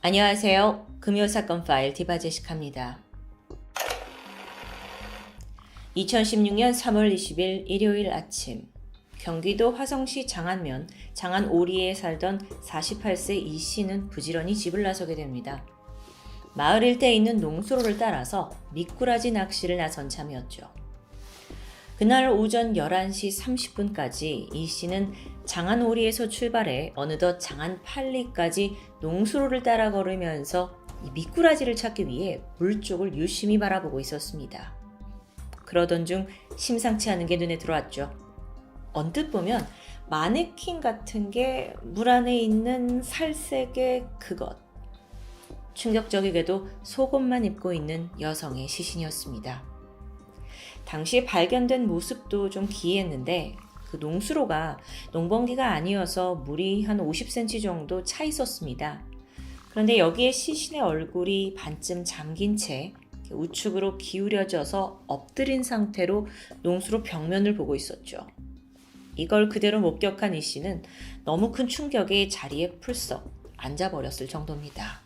안녕하세요. 금요사건 파일 디바제식합니다. 2016년 3월 20일 일요일 아침, 경기도 화성시 장안면 장안오리에 살던 48세 이 씨는 부지런히 집을 나서게 됩니다. 마을 일대에 있는 농수로를 따라서 미꾸라지 낚시를 나선 참이었죠. 그날 오전 11시 30분까지 이 씨는 장안오리에서 출발해 어느덧 장안팔리까지 농수로를 따라 걸으면서 미꾸라지를 찾기 위해 물 쪽을 유심히 바라보고 있었습니다. 그러던 중 심상치 않은 게 눈에 들어왔죠. 언뜻 보면 마네킹 같은 게 물 안에 있는 살색의 그것. 충격적이게도 속옷만 입고 있는 여성의 시신이었습니다. 당시 발견된 모습도 좀 기이했는데 그 농수로가 농번기가 아니어서 물이 한 50cm 정도 차 있었습니다. 그런데 여기에 시신의 얼굴이 반쯤 잠긴 채 우측으로 기울여져서 엎드린 상태로 농수로 벽면을 보고 있었죠. 이걸 그대로 목격한 이 씨는 너무 큰 충격에 자리에 풀썩 앉아버렸을 정도입니다.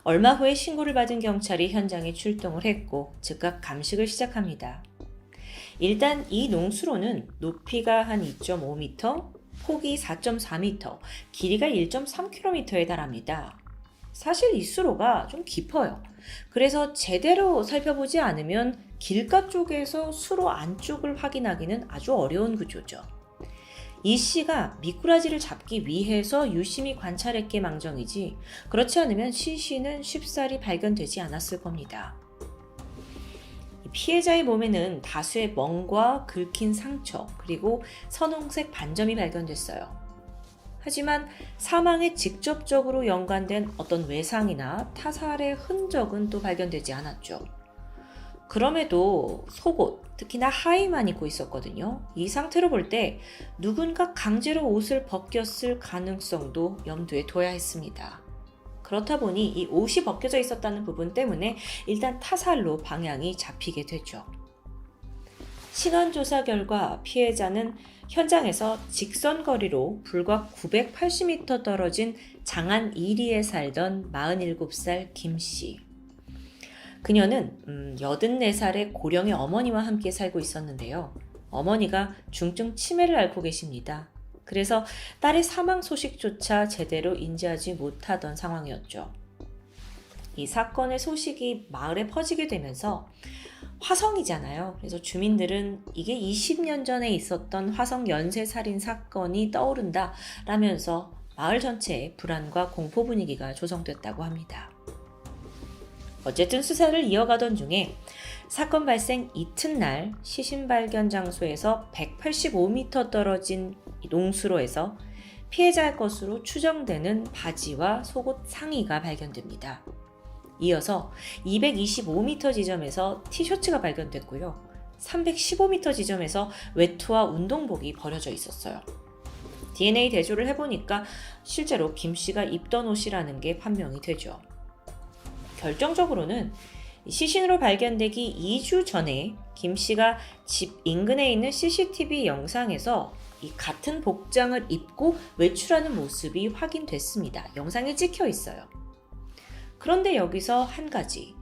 얼마 후에 신고를 받은 경찰이 현장에 출동을 했고 즉각 감식을 시작합니다. 일단 이 농수로는 높이가 한 2.5m, 폭이 4.4m, 길이가 1.3km에 달합니다. 사실 이 수로가 좀 깊어요. 그래서 제대로 살펴보지 않으면 길가 쪽에서 수로 안쪽을 확인하기는 아주 어려운 구조죠. 이 씨가 미꾸라지를 잡기 위해서 유심히 관찰했기에 망정이지 그렇지 않으면 시신은 쉽사리 발견되지 않았을 겁니다. 피해자의 몸에는 다수의 멍과 긁힌 상처 그리고 선홍색 반점이 발견됐어요. 하지만 사망에 직접적으로 연관된 어떤 외상이나 타살의 흔적은 또 발견되지 않았죠. 그럼에도 속옷, 특히나 하의만 입고 있었거든요. 이 상태로 볼 때 누군가 강제로 옷을 벗겼을 가능성도 염두에 둬야 했습니다. 그렇다 보니 이 옷이 벗겨져 있었다는 부분 때문에 일단 타살로 방향이 잡히게 되죠. 신원조사 결과 피해자는 현장에서 직선거리로 불과 980m 떨어진 장안 1리에 살던 47살 김 씨. 그녀는 84살의 고령의 어머니와 함께 살고 있었는데요. 어머니가 중증 치매를 앓고 계십니다. 그래서 딸의 사망 소식조차 제대로 인지하지 못하던 상황이었죠. 이 사건의 소식이 마을에 퍼지게 되면서 화성이잖아요. 그래서 주민들은 이게 20년 전에 있었던 화성 연쇄살인 사건이 떠오른다 라면서 마을 전체에 불안과 공포 분위기가 조성됐다고 합니다. 어쨌든 수사를 이어가던 중에 사건 발생 이튿날 시신 발견 장소에서 185m 떨어진 농수로에서 피해자의 것으로 추정되는 바지와 속옷 상의가 발견됩니다. 이어서 225m 지점에서 티셔츠가 발견됐고요. 315m 지점에서 외투와 운동복이 버려져 있었어요. DNA 대조를 해보니까 실제로 김 씨가 입던 옷이라는 게 판명이 되죠. 결정적으로는 시신으로 발견되기 2주 전에 김 씨가 집 인근에 있는 CCTV 영상에서 이 같은 복장을 입고 외출하는 모습이 확인됐습니다. 영상에 찍혀 있어요. 그런데 여기서 한 가지,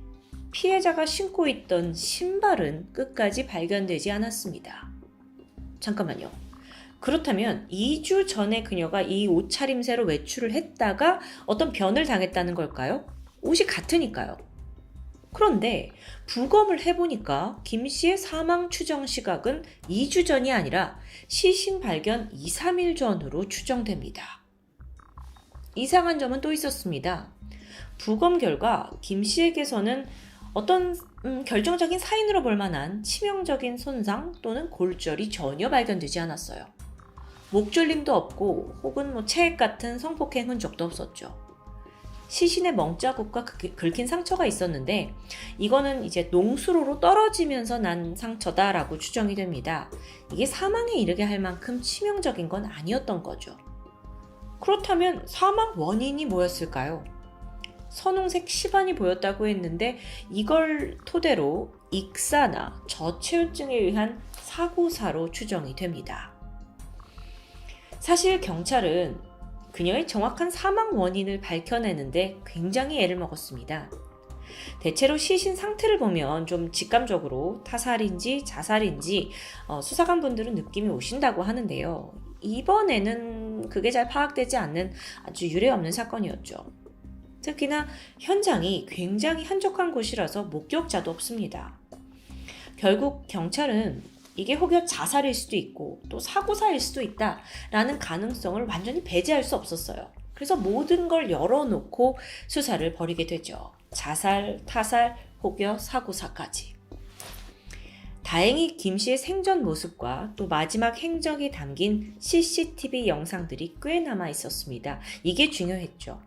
피해자가 신고 있던 신발은 끝까지 발견되지 않았습니다. 잠깐만요. 그렇다면 2주 전에 그녀가 이 옷차림새로 외출을 했다가 어떤 변을 당했다는 걸까요? 옷이 같으니까요. 그런데 부검을 해보니까 김 씨의 사망 추정 시각은 2주 전이 아니라 시신 발견 2, 3일 전으로 추정됩니다. 이상한 점은 또 있었습니다. 부검 결과 김 씨에게서는 어떤 결정적인 사인으로 볼 만한 치명적인 손상 또는 골절이 전혀 발견되지 않았어요. 목졸림도 없고 혹은 체액 같은 성폭행 흔적도 없었죠. 시신의 멍자국과 긁힌 상처가 있었는데 이거는 이제 농수로로 떨어지면서 난 상처다라고 추정이 됩니다. 이게 사망에 이르게 할 만큼 치명적인 건 아니었던 거죠. 그렇다면 사망 원인이 뭐였을까요? 선홍색 시반이 보였다고 했는데 이걸 토대로 익사나 저체온증에 의한 사고사로 추정이 됩니다. 사실 경찰은 그녀의 정확한 사망 원인을 밝혀내는데 굉장히 애를 먹었습니다. 대체로 시신 상태를 보면 좀 직감적으로 타살인지 자살인지 수사관분들은 느낌이 오신다고 하는데요. 이번에는 그게 잘 파악되지 않는 아주 유례없는 사건이었죠. 특히나 현장이 굉장히 한적한 곳이라서 목격자도 없습니다. 결국 경찰은 이게 혹여 자살일 수도 있고 또 사고사일 수도 있다라는 가능성을 완전히 배제할 수 없었어요. 그래서 모든 걸 열어놓고 수사를 벌이게 되죠. 자살, 타살, 혹여 사고사까지. 다행히 김 씨의 생전 모습과 또 마지막 행적이 담긴 CCTV 영상들이 꽤 남아 있었습니다. 이게 중요했죠.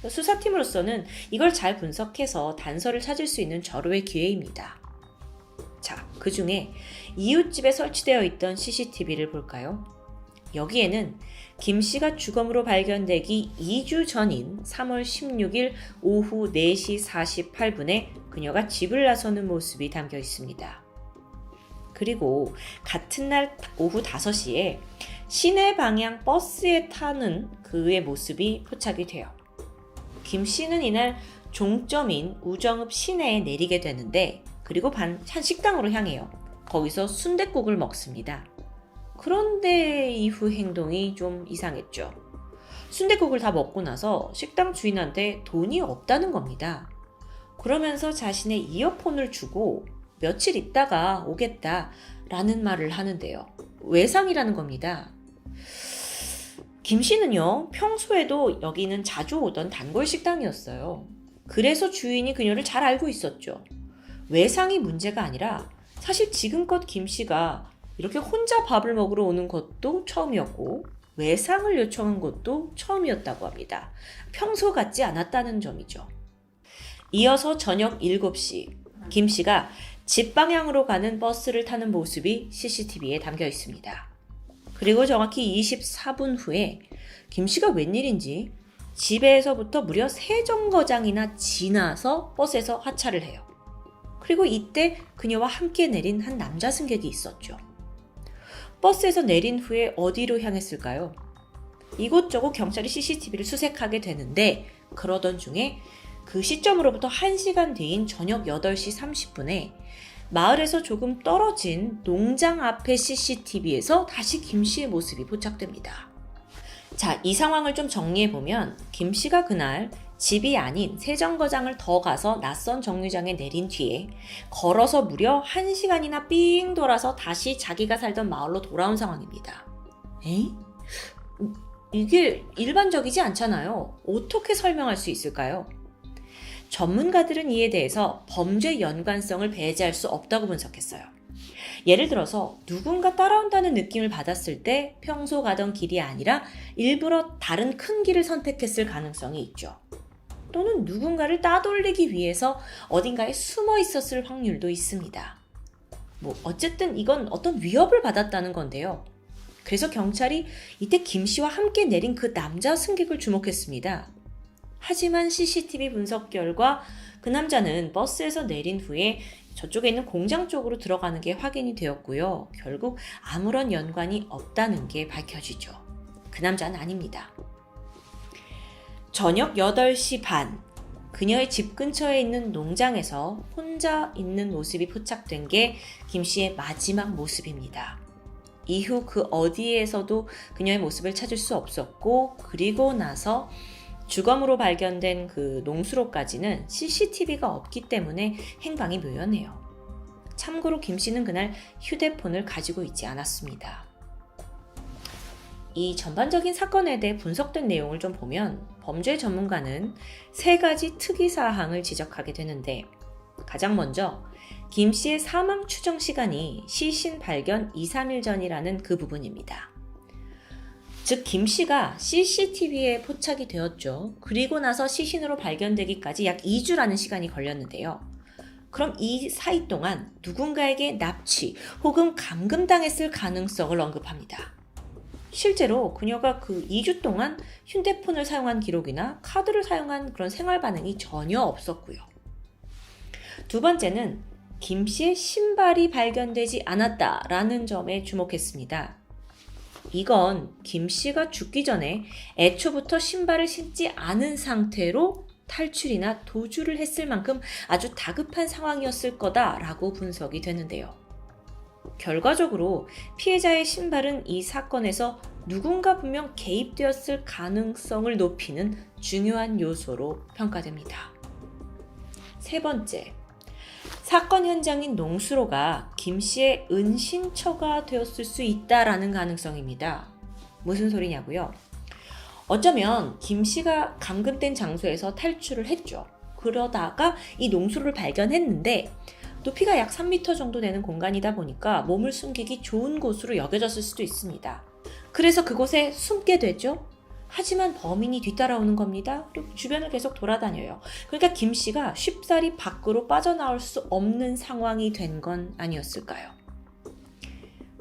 수사팀으로서는 이걸 잘 분석해서 단서를 찾을 수 있는 절호의 기회입니다. 자, 그 중에 이웃집에 설치되어 있던 CCTV를 볼까요? 여기에는 김 씨가 주검으로 발견되기 2주 전인 3월 16일 오후 4시 48분에 그녀가 집을 나서는 모습이 담겨 있습니다. 그리고 같은 날 오후 5시에 시내 방향 버스에 타는 그의 모습이 포착이 돼요. 김 씨는 이날 종점인 우정읍 시내에 내리게 되는데 그리고 한 식당으로 향해요. 거기서 순댓국을 먹습니다. 그런데 이후 행동이 좀 이상했죠. 순댓국을 다 먹고 나서 식당 주인한테 돈이 없다는 겁니다. 그러면서 자신의 이어폰을 주고 며칠 있다가 오겠다라는 말을 하는데요. 외상이라는 겁니다. 김 씨는요, 평소에도 여기는 자주 오던 단골 식당이었어요. 그래서 주인이 그녀를 잘 알고 있었죠. 외상이 문제가 아니라 사실 지금껏 김 씨가 이렇게 혼자 밥을 먹으러 오는 것도 처음이었고 외상을 요청한 것도 처음이었다고 합니다. 평소 같지 않았다는 점이죠. 이어서 저녁 7시 김 씨가 집 방향으로 가는 버스를 타는 모습이 CCTV에 담겨 있습니다. 그리고 정확히 24분 후에 김 씨가 웬일인지 집에서부터 무려 3정거장이나 지나서 버스에서 하차를 해요. 그리고 이때 그녀와 함께 내린 한 남자 승객이 있었죠. 버스에서 내린 후에 어디로 향했을까요? 이곳저곳 경찰이 CCTV를 수색하게 되는데 그러던 중에 그 시점으로부터 1시간 뒤인 저녁 8시 30분에 마을에서 조금 떨어진 농장 앞의 CCTV에서 다시 김 씨의 모습이 포착됩니다. 자, 이 상황을 좀 정리해보면 김 씨가 그날 집이 아닌 세정거장을 더 가서 낯선 정류장에 내린 뒤에 걸어서 무려 1시간이나 삥 돌아서 다시 자기가 살던 마을로 돌아온 상황입니다. 에이? 이게 일반적이지 않잖아요. 어떻게 설명할 수 있을까요? 전문가들은 이에 대해서 범죄 연관성을 배제할 수 없다고 분석했어요. 예를 들어서 누군가 따라온다는 느낌을 받았을 때 평소 가던 길이 아니라 일부러 다른 큰 길을 선택했을 가능성이 있죠. 또는 누군가를 따돌리기 위해서 어딘가에 숨어 있었을 확률도 있습니다. 어쨌든 이건 어떤 위협을 받았다는 건데요. 그래서 경찰이 이때 김 씨와 함께 내린 그 남자 승객을 주목했습니다. 하지만 CCTV 분석 결과 그 남자는 버스에서 내린 후에 저쪽에 있는 공장 쪽으로 들어가는 게 확인이 되었고요. 결국 아무런 연관이 없다는 게 밝혀지죠. 그 남자는 아닙니다. 저녁 8시 반, 그녀의 집 근처에 있는 농장에서 혼자 있는 모습이 포착된 게 김 씨의 마지막 모습입니다. 이후 그 어디에서도 그녀의 모습을 찾을 수 없었고 그리고 나서 주검으로 발견된 그 농수로까지는 CCTV가 없기 때문에 행방이 묘연해요. 참고로 김 씨는 그날 휴대폰을 가지고 있지 않았습니다. 이 전반적인 사건에 대해 분석된 내용을 좀 보면 범죄 전문가는 3가지 특이사항을 지적하게 되는데 가장 먼저 김 씨의 사망 추정 시간이 시신 발견 2-3일 전이라는 그 부분입니다. 즉 김 씨가 CCTV에 포착이 되었죠. 그리고 나서 시신으로 발견되기까지 약 2주라는 시간이 걸렸는데요. 그럼 이 사이 동안 누군가에게 납치 혹은 감금당했을 가능성을 언급합니다. 실제로 그녀가 그 2주 동안 휴대폰을 사용한 기록이나 카드를 사용한 그런 생활 반응이 전혀 없었고요. 두 번째는 김 씨의 신발이 발견되지 않았다라는 점에 주목했습니다. 이건 김 씨가 죽기 전에 애초부터 신발을 신지 않은 상태로 탈출이나 도주를 했을 만큼 아주 다급한 상황이었을 거다라고 분석이 되는데요. 결과적으로 피해자의 신발은 이 사건에서 누군가 분명 개입되었을 가능성을 높이는 중요한 요소로 평가됩니다. 세 번째, 사건 현장인 농수로가 김 씨의 은신처가 되었을 수 있다라는 가능성입니다. 무슨 소리냐고요? 어쩌면 김 씨가 감금된 장소에서 탈출을 했죠. 그러다가 이 농수로를 발견했는데 높이가 약 3m 정도 되는 공간이다 보니까 몸을 숨기기 좋은 곳으로 여겨졌을 수도 있습니다. 그래서 그곳에 숨게 되죠. 하지만 범인이 뒤따라오는 겁니다. 그리고 주변을 계속 돌아다녀요. 그러니까 김 씨가 쉽사리 밖으로 빠져나올 수 없는 상황이 된 건 아니었을까요?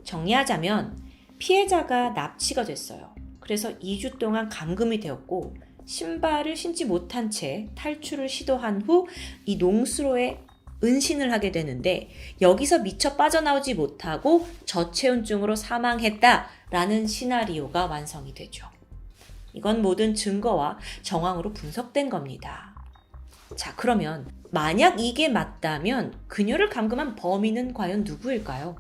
정리하자면 피해자가 납치가 됐어요. 그래서 2주 동안 감금이 되었고 신발을 신지 못한 채 탈출을 시도한 후 이 농수로에 은신을 하게 되는데 여기서 미처 빠져나오지 못하고 저체온증으로 사망했다라는 시나리오가 완성이 되죠. 이건 모든 증거와 정황으로 분석된 겁니다. 자, 그러면 만약 이게 맞다면 그녀를 감금한 범인은 과연 누구일까요?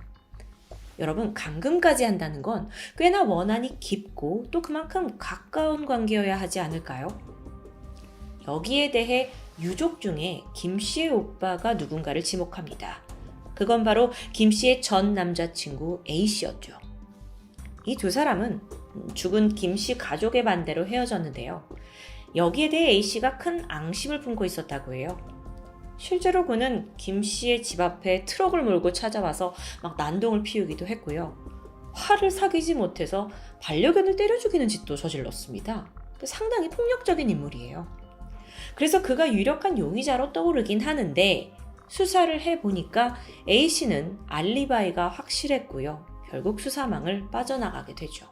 여러분, 감금까지 한다는 건 꽤나 원한이 깊고 또 그만큼 가까운 관계여야 하지 않을까요? 여기에 대해 유족 중에 김 씨의 오빠가 누군가를 지목합니다. 그건 바로 김 씨의 전 남자친구 A 씨였죠. 이 두 사람은 죽은 김 씨 가족의 반대로 헤어졌는데요. 여기에 대해 A 씨가 큰 앙심을 품고 있었다고 해요. 실제로 그는 김 씨의 집 앞에 트럭을 몰고 찾아와서 막 난동을 피우기도 했고요. 화를 사귀지 못해서 반려견을 때려 죽이는 짓도 저질렀습니다. 상당히 폭력적인 인물이에요. 그래서 그가 유력한 용의자로 떠오르긴 하는데 수사를 해보니까 A씨는 알리바이가 확실했고요. 결국 수사망을 빠져나가게 되죠.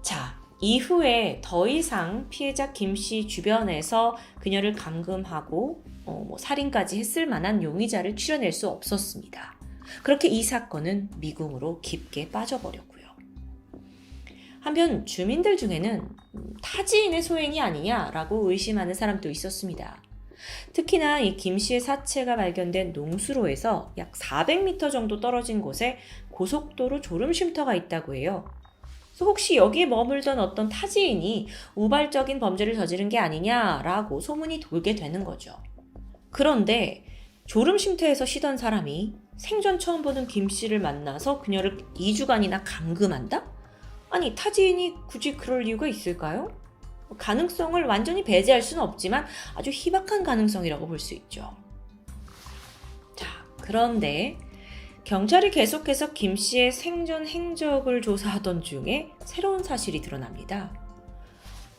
자, 이후에 더 이상 피해자 김씨 주변에서 그녀를 감금하고 살인까지 했을 만한 용의자를 추려낼 수 없었습니다. 그렇게 이 사건은 미궁으로 깊게 빠져버렸고요. 한편 주민들 중에는 타지인의 소행이 아니냐라고 의심하는 사람도 있었습니다. 특히나 이 김 씨의 사체가 발견된 농수로에서 약 400m 정도 떨어진 곳에 고속도로 졸음쉼터가 있다고 해요. 그래서 혹시 여기에 머물던 어떤 타지인이 우발적인 범죄를 저지른 게 아니냐라고 소문이 돌게 되는 거죠. 그런데 졸음쉼터에서 쉬던 사람이 생전 처음 보는 김 씨를 만나서 그녀를 2주간이나 감금한다? 아니, 타지인이 굳이 그럴 이유가 있을까요? 가능성을 완전히 배제할 수는 없지만 아주 희박한 가능성이라고 볼 수 있죠. 자, 그런데 경찰이 계속해서 김 씨의 생전 행적을 조사하던 중에 새로운 사실이 드러납니다.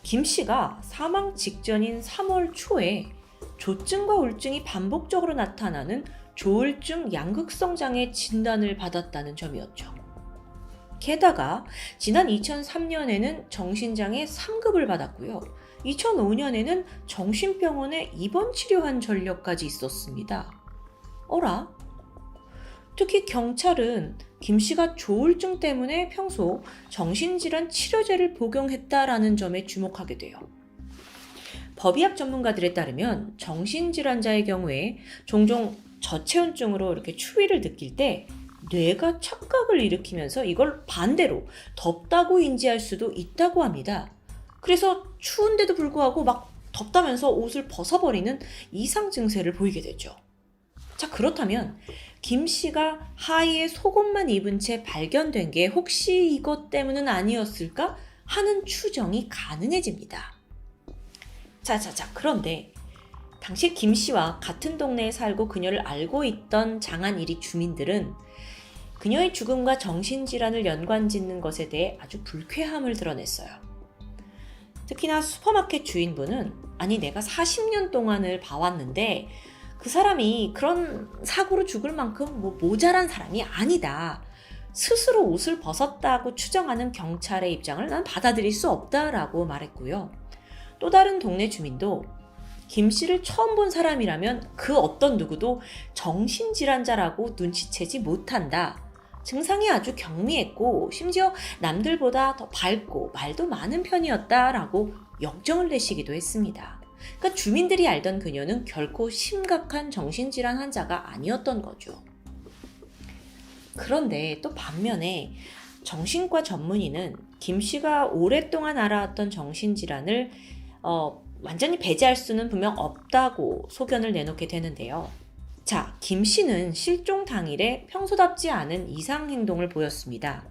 김 씨가 사망 직전인 3월 초에 조증과 우울증이 반복적으로 나타나는 조울증 양극성 장애 진단을 받았다는 점이었죠. 게다가 지난 2003년에는 정신장애 3급을 받았고요. 2005년에는 정신병원에 입원 치료한 전력까지 있었습니다. 어라? 특히 경찰은 김 씨가 조울증 때문에 평소 정신질환 치료제를 복용했다라는 점에 주목하게 돼요. 법의학 전문가들에 따르면 정신질환자의 경우에 종종 저체온증으로 이렇게 추위를 느낄 때 뇌가 착각을 일으키면서 이걸 반대로 덥다고 인지할 수도 있다고 합니다. 그래서 추운데도 불구하고 막 덥다면서 옷을 벗어버리는 이상 증세를 보이게 되죠. 자, 그렇다면 김 씨가 하의에 속옷만 입은 채 발견된 게 혹시 이것 때문은 아니었을까 하는 추정이 가능해집니다. 자, 그런데 당시 김 씨와 같은 동네에 살고 그녀를 알고 있던 장안 이리 주민들은 그녀의 죽음과 정신질환을 연관짓는 것에 대해 아주 불쾌함을 드러냈어요. 특히나 슈퍼마켓 주인분은 아니 내가 40년 동안을 봐왔는데 그 사람이 그런 사고로 죽을 만큼 모자란 사람이 아니다. 스스로 옷을 벗었다고 추정하는 경찰의 입장을 난 받아들일 수 없다라고 말했고요. 또 다른 동네 주민도 김 씨를 처음 본 사람이라면 그 어떤 누구도 정신질환자라고 눈치채지 못한다. 증상이 아주 경미했고 심지어 남들보다 더 밝고 말도 많은 편이었다라고 역정을 내시기도 했습니다. 그러니까 주민들이 알던 그녀는 결코 심각한 정신질환 환자가 아니었던 거죠. 그런데 또 반면에 정신과 전문의는 김 씨가 오랫동안 알아왔던 정신질환을 완전히 배제할 수는 분명 없다고 소견을 내놓게 되는데요. 자, 김 씨는 실종 당일에 평소답지 않은 이상 행동을 보였습니다.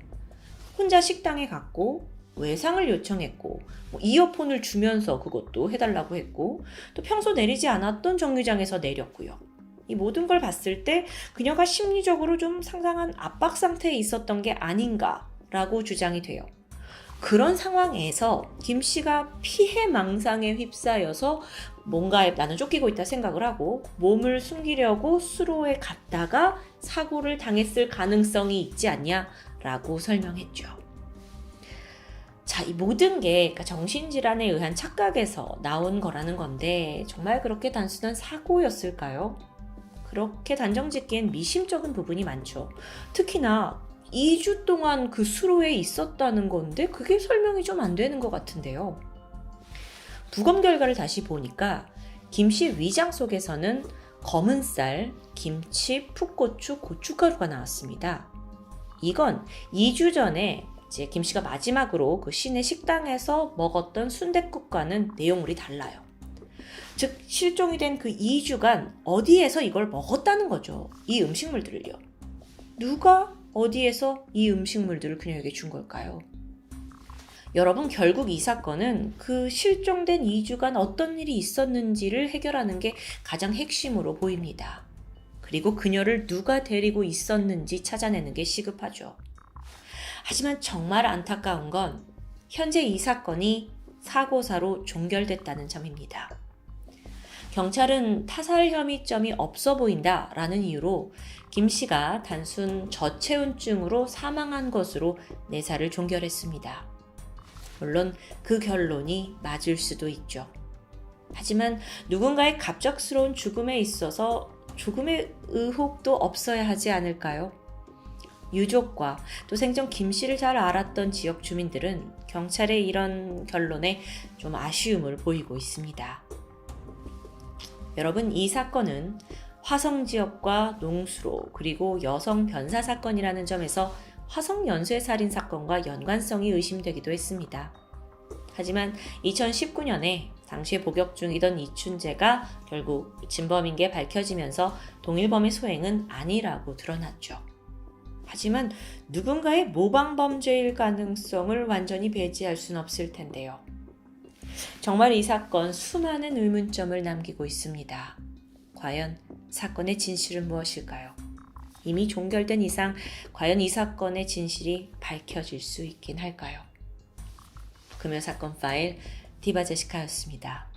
혼자 식당에 갔고 외상을 요청했고 이어폰을 주면서 그것도 해달라고 했고 또 평소 내리지 않았던 정류장에서 내렸고요. 이 모든 걸 봤을 때 그녀가 심리적으로 좀 상당한 압박 상태에 있었던 게 아닌가라고 주장이 돼요. 그런 상황에서 김 씨가 피해망상에 휩싸여서 뭔가에 나는 쫓기고 있다 생각을 하고 몸을 숨기려고 수로에 갔다가 사고를 당했을 가능성이 있지 않냐라고 설명했죠. 자, 이 모든 게 그러니까 정신질환에 의한 착각에서 나온 거라는 건데 정말 그렇게 단순한 사고였을까요? 그렇게 단정짓기엔 미심쩍은 부분이 많죠. 특히나 2주 동안 그 수로에 있었다는 건데 그게 설명이 좀 안 되는 것 같은데요. 부검 결과를 다시 보니까 김 씨 위장 속에서는 검은 쌀, 김치, 풋고추, 고춧가루가 나왔습니다. 이건 2주 전에 이제 김 씨가 마지막으로 그 시내 식당에서 먹었던 순댓국과는 내용물이 달라요. 즉 실종이 된 그 2주간 어디에서 이걸 먹었다는 거죠. 이 음식물들을요. 누가 어디에서 이 음식물들을 그녀에게 준 걸까요? 여러분, 결국 이 사건은 그 실종된 2주간 어떤 일이 있었는지를 해결하는 게 가장 핵심으로 보입니다. 그리고 그녀를 누가 데리고 있었는지 찾아내는 게 시급하죠. 하지만 정말 안타까운 건 현재 이 사건이 사고사로 종결됐다는 점입니다. 경찰은 타살 혐의점이 없어 보인다라는 이유로 김 씨가 단순 저체온증으로 사망한 것으로 내사를 종결했습니다. 물론 그 결론이 맞을 수도 있죠. 하지만 누군가의 갑작스러운 죽음에 있어서 조금의 의혹도 없어야 하지 않을까요? 유족과 또 생전 김 씨를 잘 알았던 지역 주민들은 경찰의 이런 결론에 좀 아쉬움을 보이고 있습니다. 여러분, 이 사건은 화성 지역과 농수로 그리고 여성 변사 사건이라는 점에서 화성 연쇄 살인 사건과 연관성이 의심되기도 했습니다. 하지만 2019년에 당시에 복역 중이던 이춘재가 결국 진범인 게 밝혀지면서 동일범의 소행은 아니라고 드러났죠. 하지만 누군가의 모방 범죄일 가능성을 완전히 배제할 수는 없을 텐데요. 정말 이 사건 수많은 의문점을 남기고 있습니다. 과연 사건의 진실은 무엇일까요? 이미 종결된 이상 과연 이 사건의 진실이 밝혀질 수 있긴 할까요? 금요사건 파일 디바제시카였습니다.